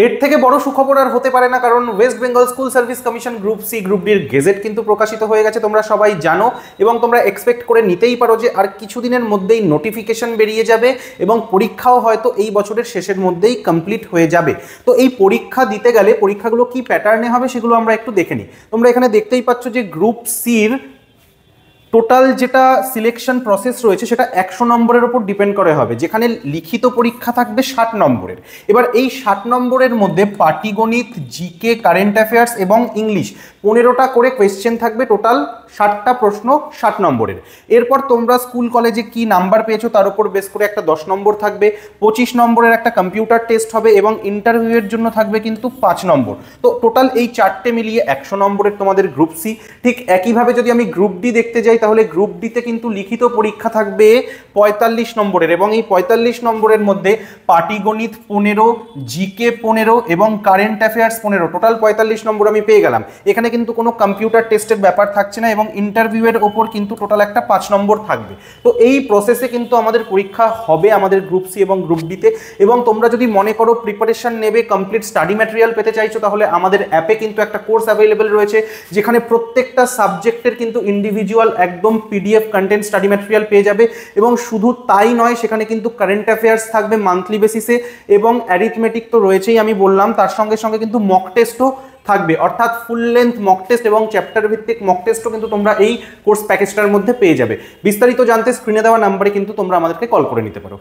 এর থেকে বড় সুখবর আর হতে পারে না, কারণ West Bengal school service commission group C group ডির গেজেট কিন্তু প্রকাশিত হয়ে গেছে, তোমরা সবাই জানো, এবং তোমরা এক্সপেক্ট করে নিতেই পারো যে আর কিছুদিনের মধ্যেই নোটিফিকেশন বেরিয়ে যাবে এবং পরীক্ষাও হয়তো এই বছরের শেষের মধ্যেই কমপ্লিট হয়ে যাবে। তো এই পরীক্ষা দিতে গেলে পরীক্ষাগুলো কি প্যাটার্নে হবে সেগুলো আমরা একটু দেখে নিই। তোমরা এখানে দেখতেই পাচ্ছ যে গ্রুপ সির টোটাল যেটা সিলেকশন প্রসেস রয়েছে সেটা 100 নম্বরের ওপর ডিপেন্ড করে হবে, যেখানে লিখিত পরীক্ষা থাকবে 60 নম্বরের। এবার এই 60 নম্বরের মধ্যে পাটিগণিত, জিকে, কারেন্ট অ্যাফেয়ার্স এবং ইংলিশ 15টা করে কোয়েশ্চেন থাকবে, টোটাল 60টা প্রশ্ন 60 নম্বরের। এরপর তোমরা স্কুল কলেজে কি নাম্বার পেয়েছো তার উপর বেস করে একটা 10 নম্বর থাকবে, 25 নম্বরের একটা কম্পিউটার টেস্ট হবে এবং ইন্টারভিউয়ের জন্য থাকবে কিন্তু 5 নম্বর। তো টোটাল এই চারটে মিলিয়ে 100 নম্বরের তোমাদের গ্রুপ সি। ঠিক একইভাবে যদি আমি গ্রুপ ডি দেখতে যাই, তাহলে গ্রুপ ডিতে কিন্তু লিখিত পরীক্ষা থাকবে 45 নম্বরের, এবং এই 45 নম্বরের মধ্যে পাটিগণিত 15, জিকে 15 এবং কারেন্ট অ্যাফেয়ার্স 15, টোটাল 45 নম্বর আমি পেয়ে গেলাম। এখানে কিন্তু কোনো কম্পিউটার টেস্টের ব্যাপার থাকছে না এবং ইন্টারভিউয়ের ওপর কিন্তু টোটাল একটা 5 নম্বর থাকবে। তো এই প্রসেসে কিন্তু আমাদের পরীক্ষা হবে আমাদের গ্রুপ সি এবং গ্রুপ ডিতে। এবং তোমরা যদি মনে করো প্রিপারেশন নেবে, কমপ্লিট স্টাডি ম্যাটেরিয়াল পেতে চাইছো, তাহলে আমাদের অ্যাপে কিন্তু একটা কোর্স অ্যাভেলেবেল রয়েছে, যেখানে প্রত্যেকটা সাবজেক্টের কিন্তু ইন্ডিভিজুয়াল একদম পিডিএফ কন্টেন্ট স্টাডি ম্যাটেরিয়াল পেয়ে যাবে। এবং শুধু তাই নয়, সেখানে কিন্তু কারেন্ট অ্যাফেয়ার্স থাকবে মান্থলি বেসিসে, এবং অ্যারিথমেটিক তো রয়েছেই আমি বললাম, তার সঙ্গে সঙ্গে কিন্তু মক টেস্টও থাকবে, অর্থাৎ ফুল লেন্থ মক টেস্ট এবং চ্যাপ্টার ভিত্তিক মক টেস্টও কিন্তু তোমরা এই কোর্স প্যাকেজটার মধ্যে পেয়ে যাবে। বিস্তারিত জানতে স্ক্রিনে দেওয়া নাম্বারে কিন্তু তোমরা আমাদেরকে কল করে নিতে পারো।